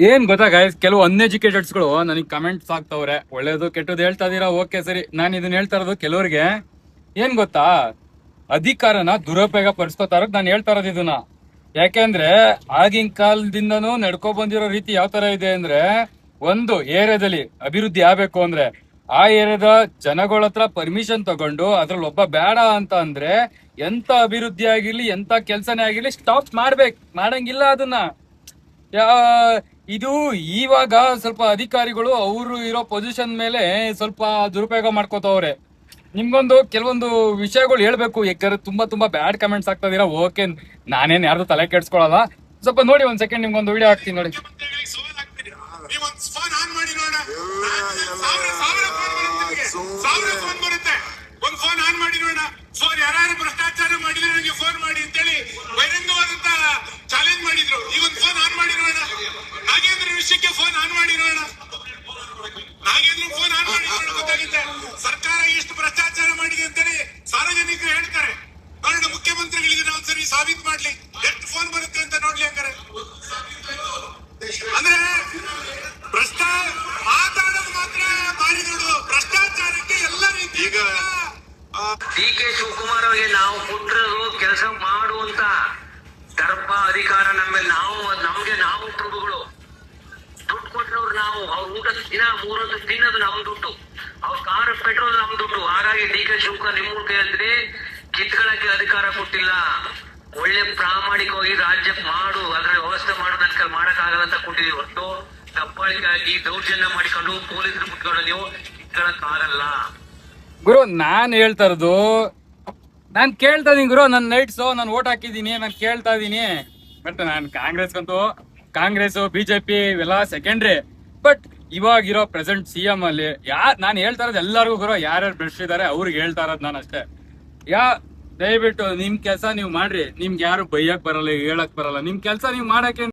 ಏನ್ ಗೊತ್ತಾ ಗೈಸ್, ಕೆಲವು ಅನ್ಎಜುಕೇಟೆಡ್ಸ್ಗಳು ನನಗೆ ಕಮೆಂಟ್ಸ್ ಆಗ್ತವ್ರೆ, ಒಳ್ಳೇದು ಕೆಟ್ಟದ್ದು ಹೇಳ್ತಾ ಇದೀರಾ, ಓಕೆ ಸರಿ. ನಾನು ಇದನ್ನ ಹೇಳ್ತಾ ಇರೋದು ಕೆಲವರಿಗೆ ಏನ್ ಗೊತ್ತಾ, ಅಧಿಕಾರನ ದುರುಪಯೋಗ ಪಡಿಸ್ಕೋತಾರ ನಾನು ಹೇಳ್ತಾ ಇರೋದು ಇದನ್ನ. ಯಾಕೆಂದ್ರೆ ಆಗಿನ ಕಾಲದಿಂದನೂ ನಡ್ಕೊ ಬಂದಿರೋ ರೀತಿ ಯಾವ ತರ ಇದೆ ಅಂದ್ರೆ, ಒಂದು ಏರಿಯಾದಲ್ಲಿ ಅಭಿವೃದ್ಧಿ ಆಗ್ಬೇಕು ಅಂದ್ರೆ ಆ ಏರಿಯಾದ ಜನಗಳ ಹತ್ರ ಪರ್ಮಿಷನ್ ತಗೊಂಡು ಅದ್ರಲ್ಲಿ ಒಬ್ಬ ಬೇಡ ಅಂತ ಅಂದ್ರೆ ಎಂತ ಅಭಿವೃದ್ಧಿ ಆಗಿರ್ಲಿ ಎಂತ ಕೆಲ್ಸನೇ ಆಗಿರ್ಲಿ ಸ್ಟಾಪ್ ಮಾಡಂಗಿಲ್ಲ ಅದನ್ನ. ಇದು ಇವಾಗ ಸ್ವಲ್ಪ ಅಧಿಕಾರಿಗಳು ಅವರು ಇರೋ ಪೊಸಿಷನ್ ಮೇಲೆ ಸ್ವಲ್ಪ ದುರುಪಯೋಗ ಮಾಡ್ಕೋತವ್ರೆ. ನಿಮ್ಗೊಂದು ಕೆಲವೊಂದು ವಿಷಯಗಳು ಹೇಳ್ಬೇಕು, ಯಾಕಂದ್ರೆ ತುಂಬಾ ಬ್ಯಾಡ್ ಕಮೆಂಟ್ಸ್ ಆಗ್ತಾ ಇದೀರಾ. ಓಕೆ, ನಾನೇನ್ ಯಾರ್ದು ತಲೆ ಕೆಡ್ಸ್ಕೊಳಲ್ಲ, ಸ್ವಲ್ಪ ನೋಡಿ ಒಂದ್ ಸೆಕೆಂಡ್ ನಿಮ್ಗೊಂದು ವಿಡಿಯೋ ಹಾಕ್ತೀನಿ ನೋಡಿ. ಒಂದು ಫೋನ್ ಆನ್ ಮಾಡಿ ನೋಡೋಣ. ಫೋನ್ ಯಾರು ಭ್ರಷ್ಟಾಚಾರ ಮಾಡಿದ್ರೆ ನನಗೆ ಫೋನ್ ಮಾಡಿ ಅಂತೇಳಿ ಬಹಿರಂಗವಾದಂತ ಚಾಲೆಂಜ್ ಮಾಡಿದ್ರು. ಈಗ ಒಂದು ಫೋನ್ ಆನ್ ಮಾಡಿ ನೋಡೋಣ. ನಾಗೇಂದ್ರ ವಿಷಯಕ್ಕೆ ಫೋನ್ ಆನ್ ಮಾಡಿ ನೋಡೋಣ. ನಾಗೇಂದ್ರ ಫೋನ್ ಆನ್ ಮಾಡಿ ನೋಡೋಣ. ಗೊತ್ತಾಗುತ್ತೆ ಸರ್ಕಾರ ಎಷ್ಟು ಭ್ರಷ್ಟಾಚಾರ ಮಾಡಿದೆ ಅಂತೇಳಿ ಸಾರ್ವಜನಿಕರು ಹೇಳ್ತಾರೆ. ನೋಡೋಣ, ಮುಖ್ಯಮಂತ್ರಿಗಳಿಗೆ ನಾವು ಸರಿ ಸಾಬೀತು ಮಾಡ್ಲಿ, ಎಷ್ಟು ಫೋನ್ ಬರುತ್ತೆ ಅಂತ ನೋಡ್ಲಿ. ಹಂಗಾರೆ ಅಂದ್ರೆ ಮಾತಾಡೋದು ಮಾತ್ರ ಭಾರಿ ದೊಡ್ಡ ಭ್ರಷ್ಟಾಚಾರಕ್ಕೆ ಎಲ್ಲ ರೀತಿ. ಈಗ ಡಿ ಕೆ ಶಿವಕುಮಾರ್ ಅವರಿಗೆ ನಾವು ಕೊಟ್ಟಿರೋದು ಕೆಲಸ ಮಾಡುವಂತ ದರ್ಪ ಅಧಿಕಾರ ನಮ್ಮೇಲೆ, ನಾವು ಪ್ರಭುಗಳು ದುಡ್ಡು ಕೊಟ್ಟರವ್ರು ನಾವು. ಅವ್ರ ಊಟದ ದಿನ 3 ಹೊತ್ತು ತಿನ್ನೋದು ನಮ್ ದುಡ್ಡು, ಅವ್ರ ಕಾರ್ ಪೆಟ್ರೋಲ್ ನಮ್ ದುಡ್ಡು. ಹಾಗಾಗಿ ಡಿ ಕೆ ಶಿವಕುಮಾರ್ ನಿಮ್ಮ ಕೈಯಲ್ಲಿ ಕಿತ್ಕೊಳ್ಳಕ್ಕೆ ಅಧಿಕಾರ ಕೊಟ್ಟಿಲ್ಲ. ಒಳ್ಳೆ ಪ್ರಾಮಾಣಿಕವಾಗಿ ರಾಜ್ಯ ಮಾಡು, ಅದ್ರ ವ್ಯವಸ್ಥೆ ಮಾಡು, ನನ್ ಕೈ ಮಾಡಕ್ ಆಗಲ್ಲ ಅಂತ ಕೊಟ್ಟಿದೀವಿ. ಹೊರತು ದಬ್ಬಾಳಿಕೆಯಾಗಿ ದೌರ್ಜನ್ಯ ಮಾಡಿಕೊಂಡು ಪೊಲೀಸರು ಕುತ್ಕೊಂಡು ನೀವು ಕಿತ್ಕೊಳ್ಳಕ್ ಆಗಲ್ಲ. ಗುರು, ನಾನ್ ಹೇಳ್ತಾ ಇರೋದು, ನಾನ್ ಕೇಳ್ತಾ ಇದೀನಿ ಗುರು. ನನ್ ನೈಟ್ಸು ನಾನು ಓಟ್ ಹಾಕಿದೀನಿ, ನಾನು ಕೇಳ್ತಾ ಇದೀನಿ. ಬಟ್ ನಾನು ಕಾಂಗ್ರೆಸ್ ಬಿಜೆಪಿ ಇವೆಲ್ಲ ಸೆಕೆಂಡ್ರಿ. ಬಟ್ ಇವಾಗಿರೋ ಪ್ರೆಸೆಂಟ್ CM ಅಲ್ಲಿ ನಾನು ಹೇಳ್ತಾ ಇರೋದು ಎಲ್ಲರಿಗೂ ಗುರು, ಯಾರ್ಯಾರು ಬೆಳೆಸಿದ್ದಾರೆ ಅವ್ರಿಗೆ ಹೇಳ್ತಾ ಇರೋದು ನಾನು ಅಷ್ಟೇ. ದಯವಿಟ್ಟು ನಿಮ್ ಕೆಲಸ ನೀವು ಮಾಡ್ರಿ. ನಿಮ್ಗೆ ಯಾರು ಬೈಯಕ್ ಬರಲ್ಲ, ಹೇಳಕ್ ಬರಲ್ಲ. ನಿಮ್ ಕೆಲಸ ನೀವು ಮಾಡಕ್ಕೆ